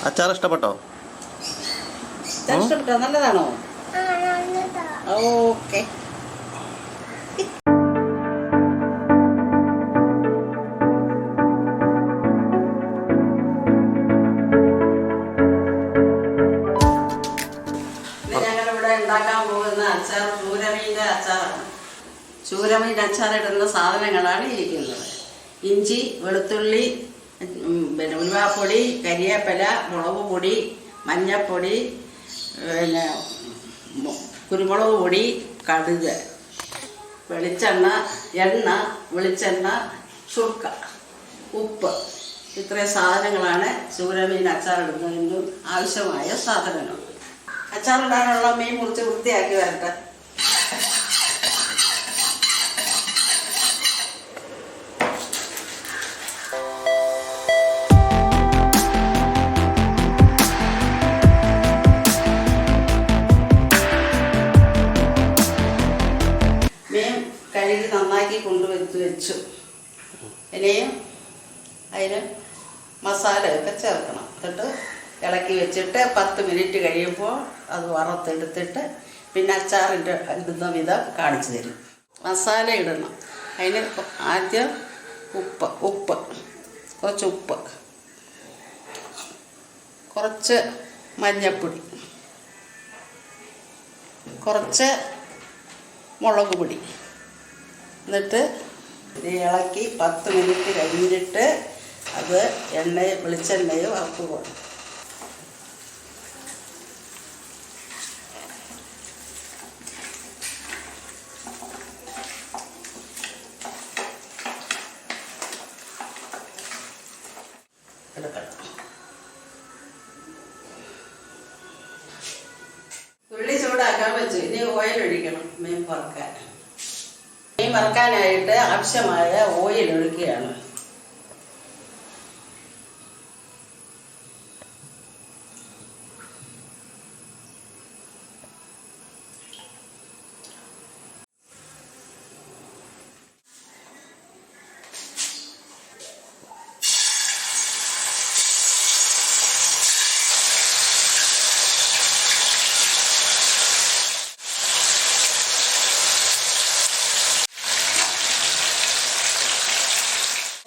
അച്ചാർ ഇഷ്ടപ്പെട്ടോ? ഇഷ്ടപ്പെട്ടോ? നല്ലതാണോ? ഓക്കെ. ഞങ്ങളിവിടെ ഉണ്ടാക്കാൻ പോകുന്ന അച്ചാർ ചൂരമീൻ്റെ അച്ചാറാണ്. ചൂരമീൻ്റെ അച്ചാറിടുന്ന സാധനങ്ങളാണ് ഇരിക്കുന്നത്. ഇഞ്ചി, വെളുത്തുള്ളി, പിന്നെ ഉലുവാപ്പൊടി, കരിവേപ്പില, മുളക് പൊടി, മഞ്ഞൾപ്പൊടി, പിന്നെ കുരുമുളക് പൊടി, കടുക്, വെളിച്ചെണ്ണ, എണ്ണ, വെളിച്ചെണ്ണ, ചുക്ക, ഉപ്പ്. ഇത്രയും സാധനങ്ങളാണ് ചൂരമീൻ അച്ചാറിടുന്നതിന് ആവശ്യമായ സാധനങ്ങൾ. അച്ചാറിടാനുള്ള മീൻ മുറിച്ച് വൃത്തിയാക്കി വരട്ടെ. മീൻ കഴുകി നന്നാക്കി വെച്ചു. ഇനിയും അതിന് മസാലയൊക്കെ ചേർക്കണം. എന്നിട്ട് ഇളക്കി വെച്ചിട്ട് 10 മിനിറ്റ് കഴിയുമ്പോൾ അത് വറുത്തെടുത്തിട്ട് പിന്നെ അച്ചാറിൻ്റെ ഇടുന്ന വിധം കാണിച്ചു തരും. മസാല ഇടണം. അതിന് ആദ്യം ഉപ്പ് കുറച്ച് ഉപ്പ്, കുറച്ച് മഞ്ഞൾപ്പൊടി, കുറച്ച് മുളക് പൊടി. എന്നിട്ട് ഇളക്കി 10 മിനിറ്റ് കഴിഞ്ഞിട്ട് അത് വെളിച്ചെണ്ണയോ വറുത്ത് പോകണം. ഉള്ളി ചൂടാക്കാൻ വെച്ചു. ഇനി ഓയിൽ ഒഴിക്കണം. മീൻ വറുക്കാനായിട്ട് ആവശ്യമായ ഓയിൽ ഒഴിക്കുകയാണ്.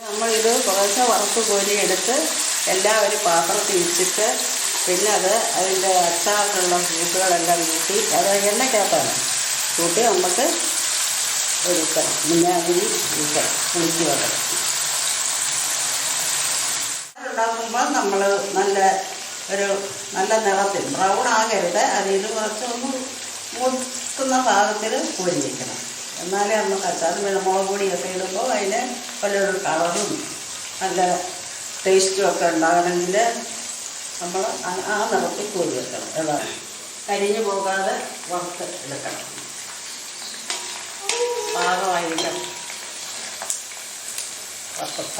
നമ്മളിത് കുറച്ച് വറുത്ത് കോരിയെടുത്ത് എല്ലാവരും പാത്രത്തിൽ വെച്ചിട്ട് പിന്നെ അതിൻ്റെ അച്ചാറിനുള്ള കൂട്ടുകളെല്ലാം കൂട്ടി അത് എണ്ണയ്ക്കകത്താണ് കൂട്ടി നമുക്ക് ഒഴിക്കണം. വിനാഗിരി ഒഴിക്കണം. പുളിക്ക് വെക്കണം. ഉണ്ടാക്കുമ്പോൾ നമ്മൾ നല്ല നിറത്തിൽ ബ്രൗൺ ആകരുത്. അതിൽ കുറച്ച് മൂക്കുന്ന പാകത്തിൽ കോരി വയ്ക്കണം. എന്നാലേ നമുക്ക് അച്ചാർ മുളക് പൊടിയൊക്കെ ഇടുമ്പോൾ അതിന് പലൊരു കളറും നല്ല ടേസ്റ്റും ഒക്കെ ഉണ്ടാകണമെങ്കിൽ നമ്മൾ ആ നിറത്തിൽ കോരി വെക്കണം. അതാണ് കരിഞ്ഞു പോകാതെ വറുത്ത് എടുക്കണം. പാകമായിരിക്കണം.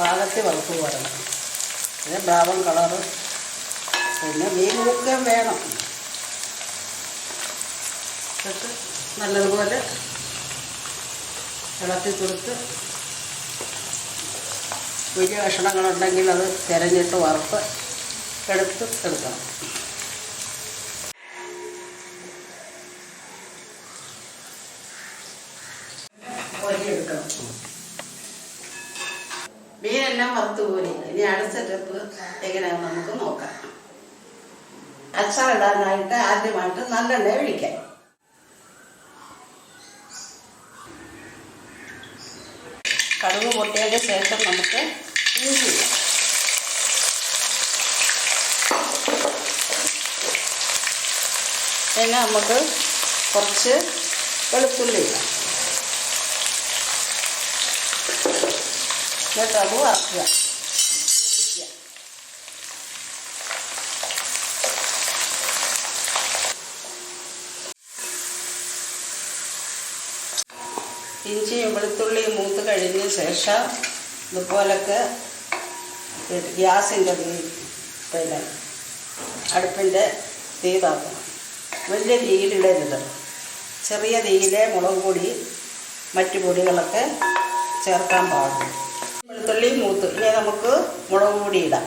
പാകത്തിൽ വറുത്ത് പോരണം. പിന്നെ ബ്രൗൺ കളറ്. പിന്നെ മീൻ മുക്കാൻ വേണം. എന്നിട്ട് നല്ലതുപോലെ ഇളക്കി കൊടുത്ത് വലിയ കഷ്ണങ്ങളുണ്ടെങ്കിൽ അത് തിരഞ്ഞിട്ട് വറുത്ത് എടുക്കണം. കോരിയെടുക്കണം. മീനെല്ലാം വറുത്ത് കോരി. ഇനി അടുത്ത സ്റ്റെപ്പ് എങ്ങനെയാണെന്ന് നമുക്ക് നോക്കാം. അച്ചാറിടാനായിട്ട് ആദ്യമായിട്ട് നല്ലെണ്ണ ഒഴിക്കാം. കടുക് പൊട്ടിയതിന് ശേഷം നമുക്ക് ഇഞ്ചി ഇടാം. പിന്നെ നമുക്ക് കുറച്ച് വെളുത്തുള്ളി ഇടാം. എന്നിട്ട് അത് വറുക്കുക. ഇഞ്ചിയും വെളുത്തുള്ളിയും മൂത്ത് കഴിഞ്ഞ ശേഷം ഇതുപോലൊക്കെ ഗ്യാസിൻ്റെ പിന്നെ അടുപ്പിൻ്റെ തീ താക്കണം. വലിയ തീയിലിടരുത്. ചെറിയ തീയിലെ മുളക് പൊടി മറ്റു പൊടികളൊക്കെ ചേർക്കാൻ പാടുള്ളൂ. വെളുത്തുള്ളി മൂത്ത്. ഇനി നമുക്ക് മുളക് പൊടി ഇടാം.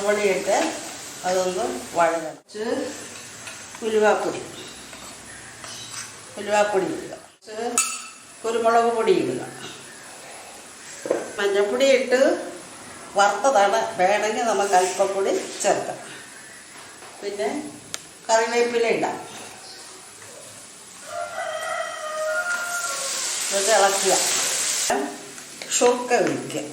പൊടി ഇട്ട് അതൊന്ന് വഴങ്ങണം. ഉലുവാപ്പൊടി ഇടുക, കുരുമുളക് പൊടി ഇടുക, മഞ്ഞൾപ്പൊടി ഇട്ട് വറുത്തതാണ്. വേണമെങ്കിൽ നമുക്ക് അല്പപ്പൊടി ചേർക്കാം. പിന്നെ കറിവേപ്പില ഇടാം. ഇത് ഇളക്കുക. ഷുർക്ക ഒഴിക്കുക.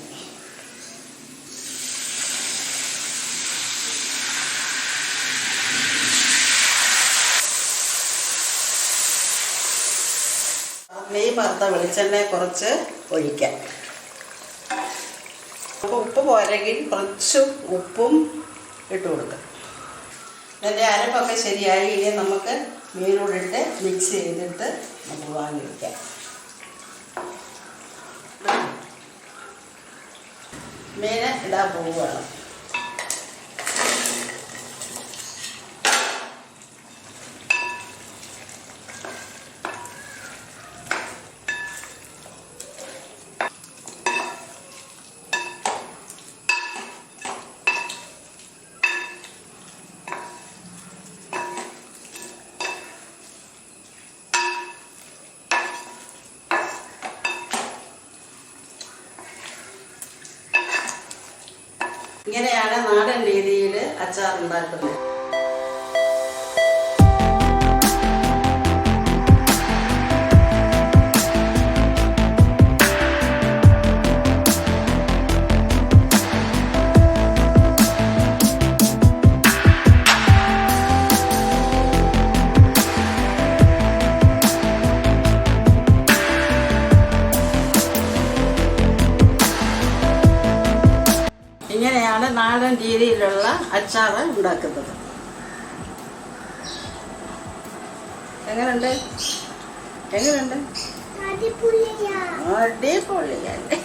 നെയ്യ് വറുത്ത വെളിച്ചെണ്ണ കുറച്ച് ഒഴിക്കാം. അപ്പോൾ ഉപ്പ് പോരെങ്കിൽ കുറച്ച് ഉപ്പും ഇട്ട് കൊടുക്കാം. ഇതിൻ്റെ അരപ്പൊക്കെ ശരിയായി. ഇനി നമുക്ക് മീനോടിട്ട് മിക്സ് ചെയ്തിട്ട് നമുക്ക് വാങ്ങി വയ്ക്കാം. മീൻ ഇടാൻ പോവുകയാണ്. ഇങ്ങനെയാണ് നാടൻ രീതിയിൽ അച്ചാർ ഉണ്ടാക്കുന്നത്. ഇങ്ങനെയാണ് നാടൻ രീതിയിലുള്ള അച്ചാർ ഉണ്ടാക്കുന്നത്. എങ്ങനെയുണ്ട്? അടിപൊളിയല്ലേ?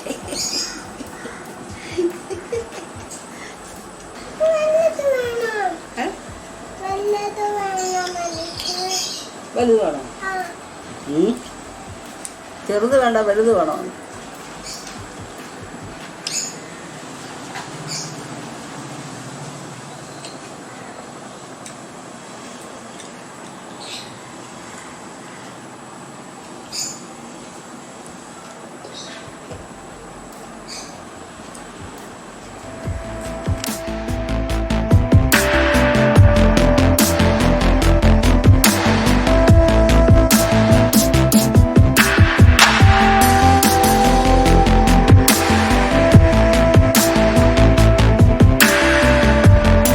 വലുത് വേണം? ചെറുത് വേണ്ട, വലുത് വേണം.